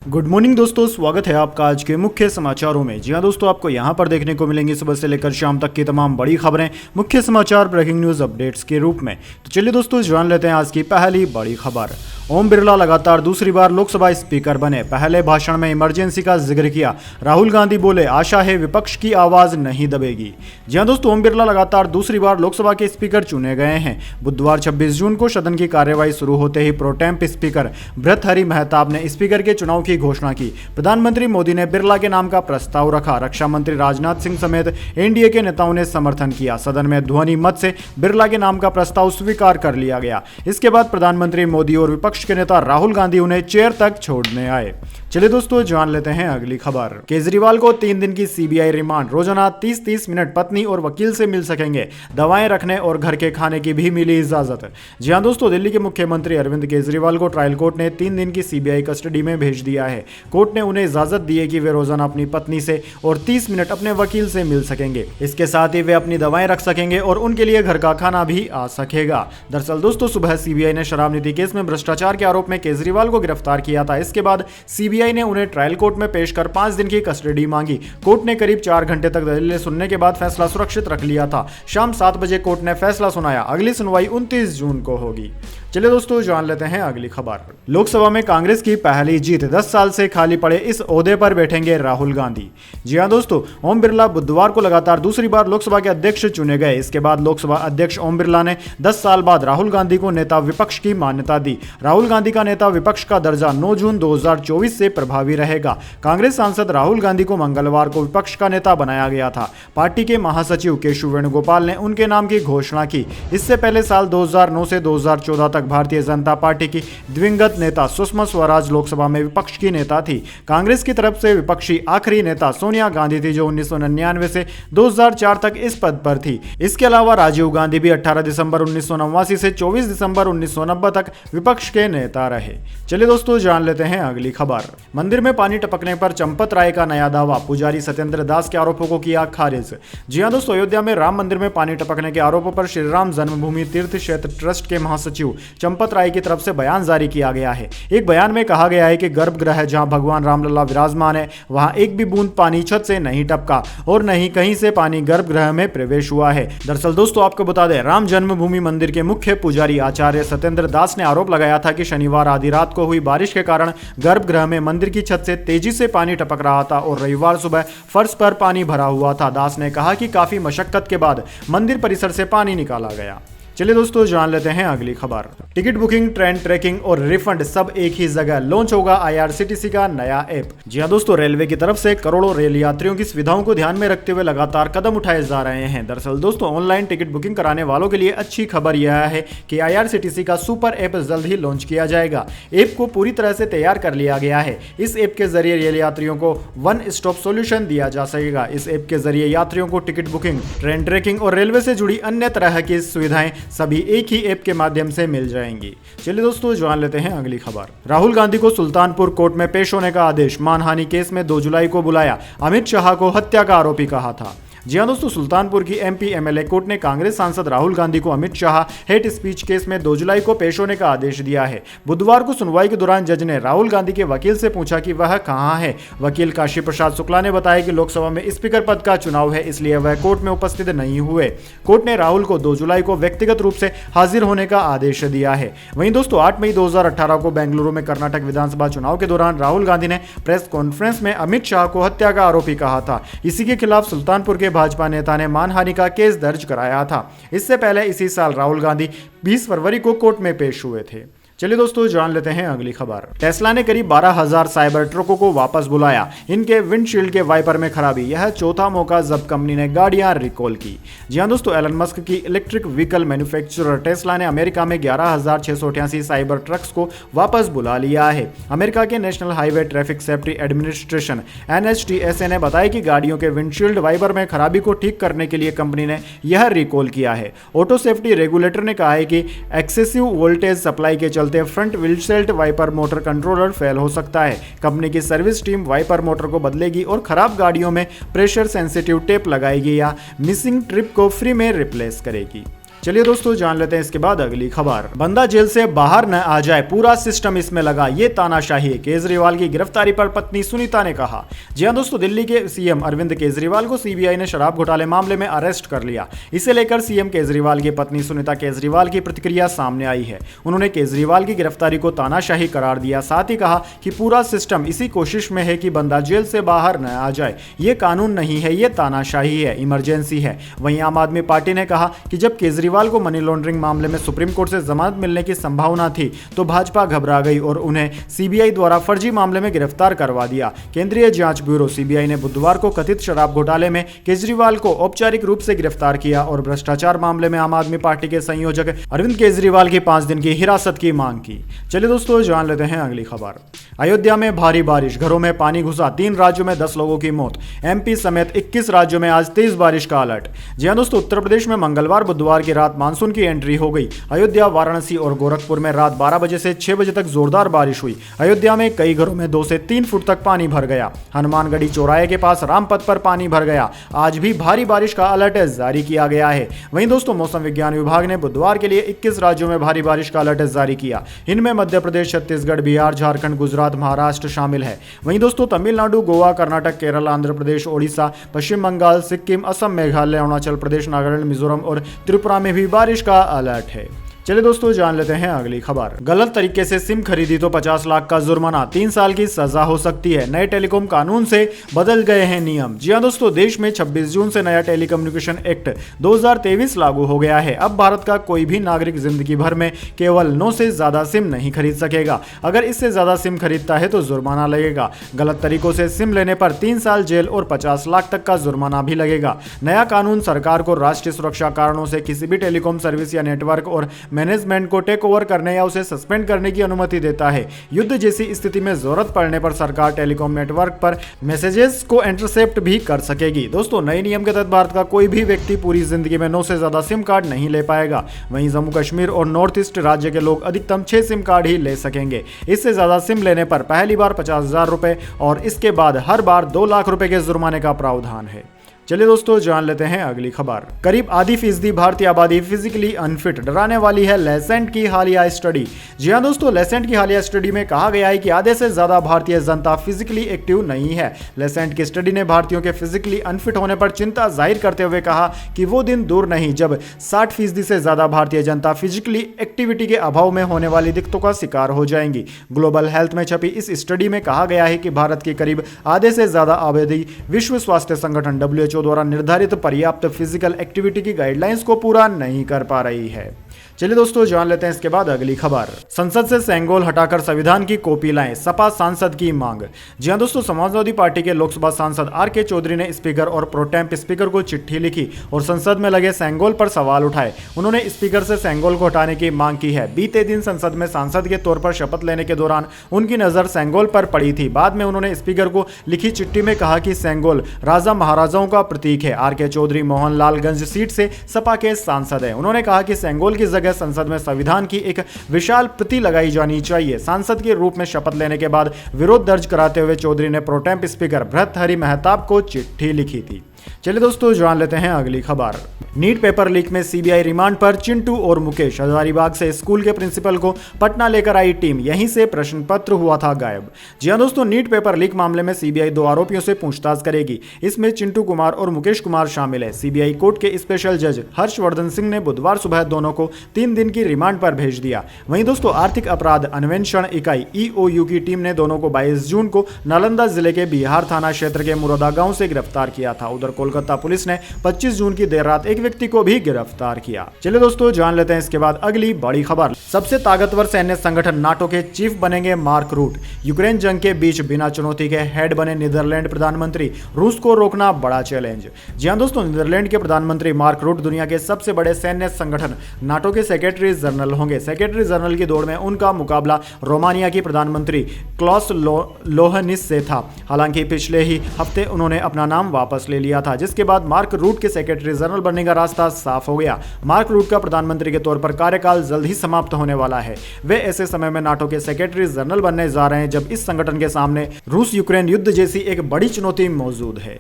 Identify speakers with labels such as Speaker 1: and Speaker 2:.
Speaker 1: Good morning दोस्तों, स्वागत है आपका आज के मुख्य समाचारों में। जी हां दोस्तों, आपको यहां पर देखने को मिलेंगी सुबह से लेकर शाम तक की तमाम बड़ी खबरें, मुख्य समाचार, ब्रेकिंग न्यूज अपडेट्स के रूप में। तो चलिए दोस्तों, जान लेते हैं आज की पहली बड़ी खबर। ओम बिरला लगातार दूसरी बार लोकसभा स्पीकर बने। पहले भाषण में इमरजेंसी का जिक्र किया। राहुल गांधी बोले, आशा है विपक्ष की आवाज नहीं दबेगी। जी हां दोस्तों, ओम बिरला लगातार दूसरी बार लोकसभा के स्पीकर चुने गए हैं। बुधवार 26 जून को सदन की कार्यवाही शुरू होते ही प्रोटेम्प स्पीकर भर्तृहरि महताब ने स्पीकर के चुनाव की घोषणा की। प्रधानमंत्री मोदी ने बिरला के नाम का प्रस्ताव रखा। रक्षा मंत्री राजनाथ सिंह समेत एनडीए के नेताओं ने समर्थन किया। सदन में ध्वनि मत से बिरला के नाम का प्रस्ताव स्वीकार कर लिया गया। इसके बाद प्रधानमंत्री मोदी और विपक्ष के नेता राहुल गांधी उन्हें चेयर तक छोड़ने आए। चलिए दोस्तों, जान लेते हैं अगली खबर। केजरीवाल को 3 दिन की सीबीआई रिमांड। रोजाना 30-30 मिनट पत्नी और वकील से मिल सकेंगे। दवाएं रखने और घर के खाने की भी मिली इजाजत। जी हां दोस्तों, दिल्ली के मुख्यमंत्री अरविंद केजरीवाल को ट्रायल कोर्ट ने 3 दिन की सीबीआई कस्टडी में भेज दिया है। कोर्ट ने उन्हें इजाजत दी है कि वे रोजाना अपनी पत्नी से और 30 मिनट अपने वकील से मिल सकेंगे। इसके साथ ही वे अपनी दवाएं रख सकेंगे और उनके लिए घर का खाना भी आ सकेगा। दरअसल दोस्तों, सुबह सीबीआई ने शराब नीति केस में भ्रष्टाचार के आरोप में केजरीवाल को गिरफ्तार किया था। इसके बाद सीबीआई ने उन्हें ट्रायल कोर्ट में पेश कर 5 दिन की कस्टडी मांगी। कोर्ट ने करीब 4 घंटे तक दलीलें सुनने के बाद फैसला सुरक्षित रख लिया था। शाम 7 बजे कोर्ट ने फैसला सुनाया। अगली सुनवाई 29 जून को होगी। चलिए दोस्तों, जान लेते हैं अगली खबर। लोकसभा में कांग्रेस की पहली जीत। 10 साल से खाली पड़े इस ओहदे पर बैठेंगे राहुल गांधी। जी हां दोस्तों, ओम बिरला बुधवार को लगातार दूसरी बार लोकसभा के अध्यक्ष चुने गए। इसके बाद लोकसभा अध्यक्ष ओम बिरला ने 10 साल बाद राहुल गांधी को नेता विपक्ष की मान्यता दी। राहुल गांधी का नेता विपक्ष का दर्जा 9 जून 2024 से प्रभावी रहेगा। कांग्रेस सांसद राहुल गांधी को मंगलवार को विपक्ष का नेता बनाया गया था। पार्टी के महासचिव केशव वेणुगोपाल ने उनके नाम की घोषणा की। इससे पहले साल 2009 से 2014 तक भारतीय जनता पार्टी की दिवंगत नेता सुषमा स्वराज लोकसभा में विपक्ष की नेता थी। कांग्रेस की तरफ से विपक्षी आखिरी नेता सोनिया गांधी थी, जो 1999 से 2004 तक इस पद पर थी। इसके अलावा राजीव गांधी भी 18 दिसंबर 1989 से 24 दिसंबर 1990 तक विपक्ष के नेता रहे। चलिए दोस्तों, जान लेते हैं अगली खबर। मंदिर में पानी टपकने पर चंपत राय का नया दावा। पुजारी सत्येंद्र दास के आरोपों को किया खारिज। जी हां दोस्तों, अयोध्या में राम मंदिर में पानी टपकने के आरोपों पर श्री राम जन्मभूमि तीर्थ क्षेत्र ट्रस्ट के महासचिव चंपत राय की तरफ से बयान जारी किया गया है। एक बयान में कहा गया है कि गर्भगृह जहां भगवान रामलला विराजमान है, वहां एक भी बूंद पानी छत से नहीं टपका और नहीं कहीं से पानी गर्भगृह में प्रवेश हुआ है। दरअसल दोस्तों, आपको बता दें, राम जन्मभूमि मंदिर के मुख्य पुजारी आचार्य सत्येंद्र दास ने आरोप लगाया था कि शनिवार आधी रात को हुई बारिश के कारण गर्भगृह में मंदिर की छत से तेजी से पानी टपक रहा था और रविवार सुबह फर्श पर पानी भरा हुआ था। दास ने कहा कि काफी मशक्कत के बाद मंदिर परिसर से पानी निकाला गया। चलिए दोस्तों, जान लेते हैं अगली खबर। टिकट बुकिंग, ट्रेन ट्रैकिंग और रिफंड सब एक ही जगह। लॉन्च होगा आईआरसीटीसी का नया ऐप। जी हां दोस्तों, रेलवे की तरफ से करोड़ों रेल यात्रियों की सुविधाओं को ध्यान में रखते हुए लगातार कदम उठाए जा रहे हैं। दरअसल दोस्तों, ऑनलाइन टिकट बुकिंग कराने वालों के लिए अच्छी खबर यह है कि आईआरसीटीसी का सुपर ऐप जल्द ही लॉन्च किया जाएगा। ऐप को पूरी तरह से तैयार कर लिया गया है। इस ऐप के जरिए रेल यात्रियों को वन स्टॉप सोल्यूशन दिया जा सकेगा। इस ऐप के जरिए यात्रियों को टिकट बुकिंग, ट्रेन ट्रैकिंग और रेलवे से जुड़ी अन्य तरह की सुविधाएं सभी एक ही ऐप के माध्यम से मिल जाएंगी। चलिए दोस्तों, जान लेते हैं अगली खबर। राहुल गांधी को सुल्तानपुर कोर्ट में पेश होने का आदेश। मानहानि केस में 2 जुलाई को बुलाया। अमित शाह को हत्या का आरोपी कहा था। जी हां दोस्तों, सुल्तानपुर की एमपी एमएलए कोर्ट ने कांग्रेस सांसद राहुल गांधी को Amit Shah hate speech case में 2 जुलाई को पेश होने का आदेश दिया है। बुधवार को सुनवाई के दौरान जज ने राहुल गांधी के वकील से पूछा कि वह कहां है। वकील काशी प्रसाद शुक्ला ने बताया कि लोकसभा में स्पीकर पद का चुनाव है, इसलिए वह कोर्ट में उपस्थित नहीं हुए। कोर्ट ने राहुल को 2 जुलाई को व्यक्तिगत रूप से हाजिर होने का आदेश दिया है। वहीं दोस्तों, 8 मई 2018 को बेंगलुरु में कर्नाटक विधानसभा चुनाव के दौरान राहुल गांधी ने प्रेस कॉन्फ्रेंस में अमित शाह को हत्या का आरोपी कहा था। इसी के खिलाफ सुल्तानपुर के भाजपा नेता ने मानहानि का केस दर्ज कराया था। इससे पहले इसी साल राहुल गांधी 20 फरवरी को कोर्ट में पेश हुए थे। चलिए दोस्तों, जान लेते हैं अगली खबर। टेस्ला ने करीब 12,000 साइबर ट्रकों को वापस बुलाया। इनके विंडशील्ड के वाइपर में खराबी। यह चौथा मौका जब कंपनी ने गाड़ियां रिकॉल की। जी हां दोस्तों, एलन मस्क की इलेक्ट्रिक व्हीकल मैन्युफैक्चरर टेस्ला ने अमेरिका में 11,688 साइबर ट्रक्स को वापस बुला लिया है। अमेरिका के national highway traffic safety administration NHTSA ने बताया कि गाड़ियों के विंडशील्ड वाइपर में खराबी को ठीक करने के लिए कंपनी ने यह रिकॉल किया है। ऑटो सेफ्टी रेगुलेटर ने कहा है कि एक्सेसिव वोल्टेज सप्लाई के चलते front windshield wiper motor controller fail हो सकता है। कंपनी की सर्विस टीम वाइपर मोटर को बदलेगी और खराब गाड़ियों में प्रेशर सेंसिटिव टेप लगाएगी या मिसिंग ट्रिप को फ्री में रिप्लेस करेगी। चलिए दोस्तों जान लेते हैं इसके बाद अगली खबर। बंदा जेल से बाहर न आ जाए, पूरा सिस्टम इसमें लगा, ये तानाशाही। केजरीवाल की गिरफ्तारी पर पत्नी सुनीता ने कहा। जी हां दोस्तों, दिल्ली के सीएम अरविंद केजरीवाल को सीबीआई ने शराब घोटाले मामले में अरेस्ट कर लिया। इसे लेकर सीएम केजरीवाल की पत्नी सुनीता केजरीवाल की प्रतिक्रिया सामने आई है। उन्होंने केजरीवाल की गिरफ्तारी को तानाशाही करार दिया, साथ ही कहा कि पूरा सिस्टम इसी कोशिश में है कि बंदा जेल से बाहर न आ जाए। ये कानून नहीं है, ये तानाशाही है, इमरजेंसी है। वहीं आम आदमी पार्टी ने कहा कि जब केजरीवाल को मनी लॉन्ड्रिंग मामले में सुप्रीम कोर्ट से जमानत मिलने की संभावना थी तो भाजपा घबरा गई और उन्हें सीबीआई द्वारा फर्जी मामले में गिरफ्तार करवा दिया। केंद्रीय जांच ब्यूरो सीबीआई ने बुधवार को कथित शराब घोटाले में केजरीवाल को औपचारिक रूप से गिरफ्तार किया और भ्रष्टाचार मामले में आम आदमी पार्टी के संयोजक अरविंद केजरीवाल की 5 दिन की हिरासत की मांग की। चलिए दोस्तों जान लेते हैं अगली खबर। अयोध्या में भारी बारिश, घरों में पानी घुसा, 3 राज्यों में 10 लोगों की मौत। एमपी समेत 21 राज्यों में आज तेज बारिश का अलर्ट। जी हां दोस्तों, उत्तर प्रदेश में मंगलवार बुधवार की रात मानसून की एंट्री हो गई। अयोध्या, वाराणसी और गोरखपुर में रात 12 बजे से 6 बजे तक जोरदार बारिश हुई। अयोध्या में कई घरों में 2 से 3 फुट तक पानी भर गया। हनुमानगढ़ी चौराहे के पास रामपथ पर पानी भर गया। आज भी भारी बारिश का अलर्ट जारी किया गया है। वहीं दोस्तों, मौसम विज्ञान विभाग ने बुधवार के लिए 21 राज्यों में भारी बारिश का अलर्ट जारी किया। इनमें मध्य प्रदेश, छत्तीसगढ़, बिहार, झारखंड, गुजरात, महाराष्ट्र शामिल है। वहीं दोस्तों, तमिलनाडु, गोवा, कर्नाटक, केरल, आंध्र प्रदेश, ओडिशा, पश्चिम बंगाल, सिक्किम, असम, मेघालय, अरुणाचल प्रदेश, नागालैंड, मिजोरम और त्रिपुरा में भी बारिश का अलर्ट है। चलिए दोस्तों जान लेते हैं अगली खबर। गलत तरीके से सिम खरीदी तो 50 लाख का जुर्माना, 3 साल की सजा हो सकती है। नए टेलीकॉम कानून से बदल गए हैं नियम। जी हां दोस्तों, देश में 26 जून से नया टेलीकम्युनिकेशन एक्ट 2023 लागू हो गया है। अब भारत का कोई भी नागरिक जिंदगी भर में केवल 9 से ज्यादा सिम नहीं खरीद सकेगा। अगर इससे ज्यादा सिम खरीदता है तो जुर्माना लगेगा। गलत तरीकों से सिम लेने पर 3 साल जेल और 50 लाख तक का जुर्माना भी लगेगा। नया कानून सरकार को राष्ट्रीय सुरक्षा कारणों से किसी भी टेलीकॉम सर्विस या नेटवर्क और मैनेजमेंट को टेक ओवर करने या उसे सस्पेंड करने की अनुमति देता है। युद्ध जैसी स्थिति में जरूरत पड़ने पर सरकार टेलीकॉम नेटवर्क पर मैसेजेस को इंटरसेप्ट भी कर सकेगी। दोस्तों, नए नियम के तहत भारत का कोई भी व्यक्ति पूरी जिंदगी में 9 से ज्यादा सिम कार्ड नहीं ले पाएगा। वहीं जम्मू कश्मीर और नॉर्थ ईस्ट राज्य के लोग अधिकतम 6 सिम कार्ड ही ले सकेंगे। इससे ज्यादा सिम लेने पर पहली बार 50,000 रुपए और इसके बाद हर बार 2 लाख रुपए के जुर्माने का प्रावधान है। चलिए दोस्तों जान लेते हैं अगली खबर। करीब आधी फीसदी भारतीय आबादी फिजिकली अनफिट, डराने वाली है लेसेंट की हालिया स्टडी। जी हां दोस्तों, लेसेंट की हालिया स्टडी में कहा गया है कि आधे से ज्यादा भारतीय जनता फिजिकली एक्टिव नहीं है। लेसेंट की स्टडी ने भारतीयों के फिजिकली अनफिट होने पर चिंता जाहिर करते हुए कहा कि वो दिन दूर नहीं जब 60% से ज्यादा भारतीय जनता फिजिकली एक्टिविटी के अभाव में होने वाली दिक्कतों का शिकार हो जाएंगी। ग्लोबल हेल्थ में छपी इस स्टडी में कहा गया है कि भारत की करीब आधे से ज्यादा आबादी विश्व स्वास्थ्य संगठन WHO द्वारा निर्धारित पर्याप्त फिजिकल एक्टिविटी की गाइडलाइंस को पूरा नहीं कर पा रही है। चलिए दोस्तों जान लेते हैं इसके बाद अगली खबर। संसद से सेंगोल हटाकर संविधान की कॉपी लाएं, सपा सांसद की मांग। जी हां दोस्तों, समाजवादी पार्टी के लोकसभा सांसद RK चौधरी ने स्पीकर और प्रोटेम्प स्पीकर को चिट्ठी लिखी और संसद में लगे सेंगोल पर सवाल उठाए। उन्होंने स्पीकर से सेंगोल को हटाने की मांग की है। बीते दिन संसद में सांसद के तौर पर शपथ लेने के दौरान उनकी नजर सेंगोल पर पड़ी थी। बाद में उन्होंने स्पीकर को लिखी चिट्ठी में कहा कि सेंगोल राजा महाराजाओं का प्रतीक है। RK चौधरी मोहनलालगंज सीट से सपा के सांसद है। उन्होंने कहा कि सेंगोल की जगह संसद में संविधान की एक विशाल प्रति लगाई जानी चाहिए। सांसद के रूप में शपथ लेने के बाद विरोध दर्ज कराते हुए चौधरी ने प्रोटेम्प स्पीकर भर्तृहरि महताब को चिट्ठी लिखी थी। चलिए दोस्तों जान लेते हैं अगली खबर। नीट पेपर लीक में सीबीआई रिमांड पर चिंटू और मुकेश। हजारीबाग से स्कूल के प्रिंसिपल को पटना लेकर आई टीम, यहीं से प्रश्न पत्र हुआ था गायब। जी हां दोस्तों, नीट पेपर लीक मामले में सीबीआई 2 आरोपियों से पूछताछ करेगी। इसमें चिंटू कुमार और मुकेश कुमार शामिल है। सीबीआई कोर्ट के स्पेशल जज हर्षवर्धन सिंह ने बुधवार सुबह दोनों को 3 दिन की रिमांड पर भेज दिया। वहीं दोस्तों, आर्थिक अपराध अन्वेषण इकाई EOU की टीम ने दोनों को 22 जून को नालंदा जिले के बिहार थाना क्षेत्र के मुरादा गांव से गिरफ्तार किया था। उधर कोलकाता पुलिस ने 25 जून की देर रात एक व्यक्ति को भी गिरफ्तार किया। चलिए दोस्तों जान लेते हैं इसके बाद अगली बड़ी खबर। सबसे ताकतवर सैन्य संगठन नाटो के चीफ बनेंगे मार्क रूट। यूक्रेन जंग के बीच बिना चुनौती के हेड बने नीदरलैंड प्रधानमंत्री। रूस को रोकना बड़ा चैलेंज। जी हां दोस्तों, नीदरलैंड के प्रधानमंत्री मार्क रूट दुनिया के सबसे बड़े सैन्य संगठन नाटो के सेक्रेटरी जनरल होंगे। सेक्रेटरी जनरल की दौड़ में उनका मुकाबला रोमानिया की प्रधानमंत्री क्लॉस लोहनिस से था। हालांकि पिछले ही हफ्ते उन्होंने अपना नाम वापस ले लिया था, जिसके बाद मार्क रूट के सेक्रेटरी जनरल बनने का रास्ता साफ हो गया। मार्क रूट का प्रधानमंत्री के तौर पर कार्यकाल जल्द ही समाप्त होने वाला है। वे ऐसे समय में नाटो के सेक्रेटरी जनरल बनने जा रहे हैं जब इस संगठन के सामने रूस यूक्रेन युद्ध जैसी एक बड़ी चुनौती मौजूद है।